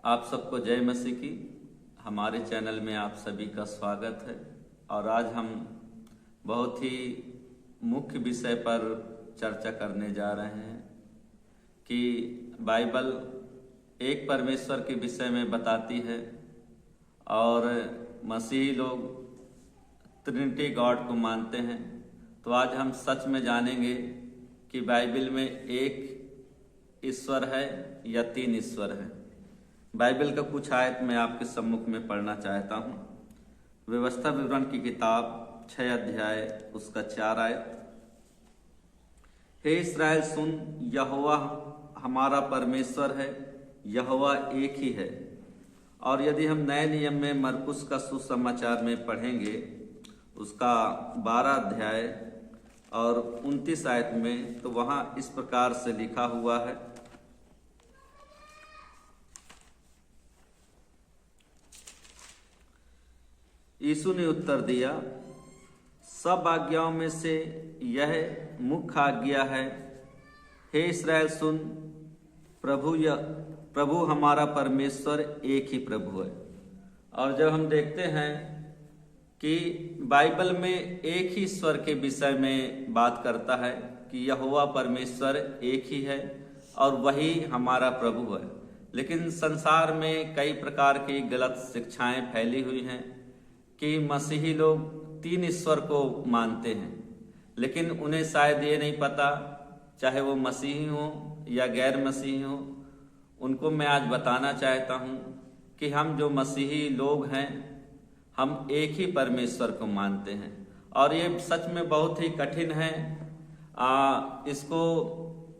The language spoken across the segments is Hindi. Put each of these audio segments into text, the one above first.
आप सबको जय मसीह की। हमारे चैनल में आप सभी का स्वागत है और आज हम बहुत ही मुख्य विषय पर चर्चा करने जा रहे हैं कि बाइबल एक परमेश्वर के विषय में बताती है और मसीही लोग ट्रिनिटी गॉड को मानते हैं। तो आज हम सच में जानेंगे कि बाइबल में एक ईश्वर है या तीन ईश्वर है। बाइबल का कुछ आयत मैं आपके सम्मुख में पढ़ना चाहता हूँ। व्यवस्था विवरण की किताब 6 अध्याय उसका 4 आयत। हे इस्राएल सुन, यहोवा हमारा परमेश्वर है, यहोवा एक ही है। और यदि हम नए नियम में मरकुस का सुसमाचार में पढ़ेंगे उसका 12 अध्याय और 29 आयत में, तो वहाँ इस प्रकार से लिखा हुआ है। यीशु ने उत्तर दिया, सब आज्ञाओं में से यह मुख्य आज्ञा है, हे इस्राएल सुन, प्रभु हमारा परमेश्वर एक ही प्रभु है। और जब हम देखते हैं कि बाइबल में एक ही ईश्वर के विषय में बात करता है कि यहोवा परमेश्वर एक ही है और वही हमारा प्रभु है, लेकिन संसार में कई प्रकार की गलत शिक्षाएं फैली हुई हैं कि मसीही लोग तीन ईश्वर को मानते हैं, लेकिन उन्हें शायद ये नहीं पता, चाहे वो मसीही हो या गैर मसीही हो। उनको मैं आज बताना चाहता हूँ कि हम जो मसीही लोग हैं हम एक ही परमेश्वर को मानते हैं और ये सच में बहुत ही कठिन है इसको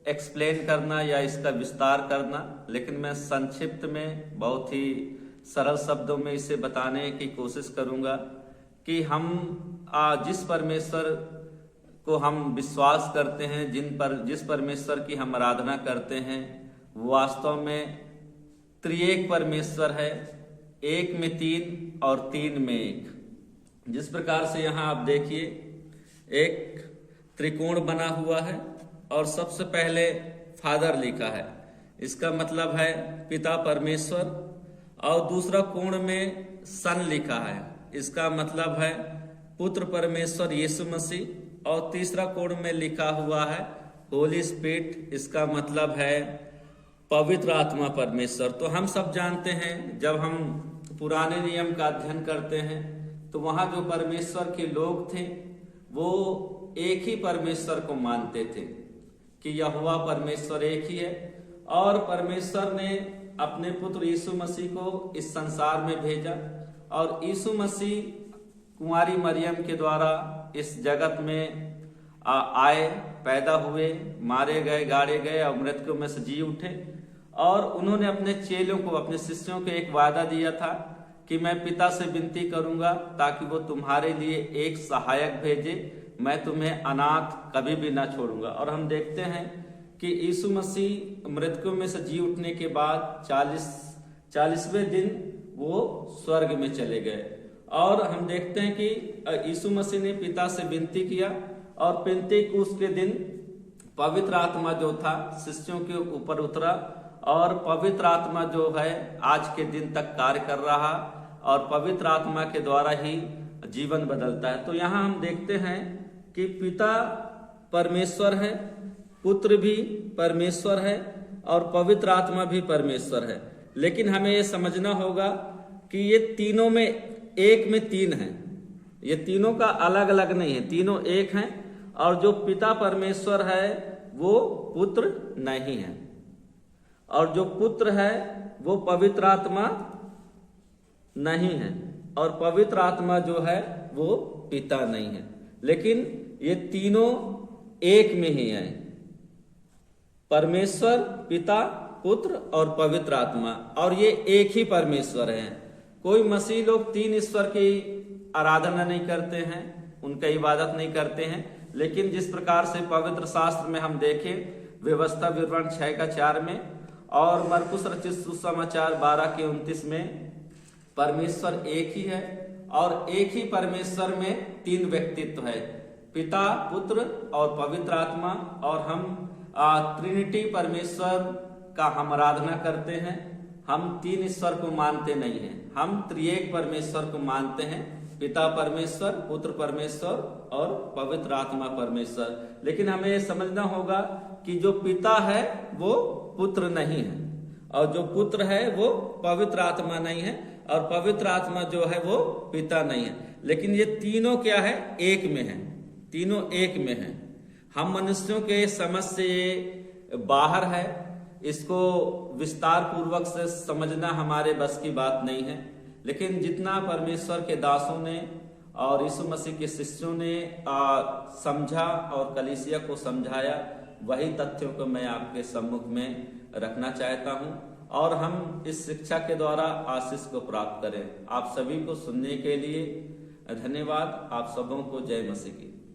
एक्सप्लेन करना या इसका विस्तार करना, लेकिन मैं संक्षिप्त में बहुत ही सरल शब्दों में इसे बताने की कोशिश करूंगा कि हम जिस परमेश्वर को हम विश्वास करते हैं, जिस परमेश्वर की हम आराधना करते हैं, वो वास्तव में त्रिएक परमेश्वर है, एक में तीन और तीन में एक। जिस प्रकार से यहाँ आप देखिए एक त्रिकोण बना हुआ है और सबसे पहले फादर लिखा है, इसका मतलब है पिता परमेश्वर, और दूसरा कोण में सन लिखा है, इसका मतलब है पुत्र परमेश्वर यीशु मसीह, और तीसरा कोण में लिखा हुआ है होली स्पिरिट, इसका मतलब है पवित्र आत्मा परमेश्वर। तो हम सब जानते हैं जब हम पुराने नियम का अध्ययन करते हैं तो वहाँ जो परमेश्वर के लोग थे वो एक ही परमेश्वर को मानते थे कि यहोवा परमेश्वर एक ही है, और परमेश्वर ने अपने पुत्र यीशु मसीह को इस संसार में भेजा और यीशु मसीह कुंवारी मरियम के द्वारा इस जगत में आए, पैदा हुए, मारे गए, गाड़े गए और मृतकों में से जी उठे। और उन्होंने अपने चेलों को, अपने शिष्यों को एक वादा दिया था कि मैं पिता से विनती करूंगा ताकि वो तुम्हारे लिए एक सहायक भेजे, मैं तुम्हें अनाथ कभी भी ना छोड़ूंगा। और हम देखते हैं कि यीशु मसीह मृतकों में से जी उठने के बाद 40वें दिन वो स्वर्ग में चले गए। और हम देखते हैं कि यीशु मसीह ने पिता से विनती किया और पेंतीकुस्त के दिन पवित्र आत्मा जो था शिष्यों के ऊपर उतरा, और पवित्र आत्मा जो है आज के दिन तक कार्य कर रहा, और पवित्र आत्मा के द्वारा ही जीवन बदलता है। तो यहाँ हम देखते हैं कि पिता परमेश्वर है, पुत्र भी परमेश्वर है और पवित्र आत्मा भी परमेश्वर है। लेकिन हमें ये समझना होगा कि ये तीनों में एक में तीन हैं, ये तीनों का अलग अलग नहीं है, तीनों एक हैं। और जो पिता परमेश्वर है वो पुत्र नहीं है, और जो पुत्र है वो पवित्र आत्मा नहीं है, और पवित्र आत्मा जो है वो पिता नहीं है। लेकिन ये तीनों एक में ही है, परमेश्वर, पिता, पुत्र और पवित्र आत्मा, और ये एक ही परमेश्वर है। कोई मसीह लोग तीन ईश्वर की आराधना नहीं करते हैं, उनका इबादत नहीं करते हैं, लेकिन जिस प्रकार से पवित्र शास्त्र में हम देखें व्यवस्था विवरण 6 का 4 में और मरकुस रचित सुसमाचार 12 के 29 में, परमेश्वर एक ही है और एक ही परमेश्वर में तीन व्यक्तित्व है, पिता, पुत्र और पवित्र आत्मा। और हम ट्रिनिटी परमेश्वर का हम आराधना करते हैं, हम तीन ईश्वर को मानते नहीं हैं, हम त्रिएक परमेश्वर को मानते हैं, पिता परमेश्वर, पुत्र परमेश्वर और पवित्र आत्मा परमेश्वर। लेकिन हमें ये समझना होगा कि जो पिता है वो पुत्र नहीं है, और जो पुत्र है वो पवित्र आत्मा नहीं है, और पवित्र आत्मा जो है वो पिता नहीं है। लेकिन ये तीनों क्या है, एक में है, तीनों एक में है। हम मनुष्यों के समझ से ये बाहर है, इसको विस्तार पूर्वक से समझना हमारे बस की बात नहीं है। लेकिन जितना परमेश्वर के दासों ने और यीशु मसीह के शिष्यों ने समझा और कलीसिया को समझाया, वही तथ्यों को मैं आपके सम्मुख में रखना चाहता हूं, और हम इस शिक्षा के द्वारा आशीष को प्राप्त करें। आप सभी को सुनने के लिए धन्यवाद। आप सबों को जय मसीह की।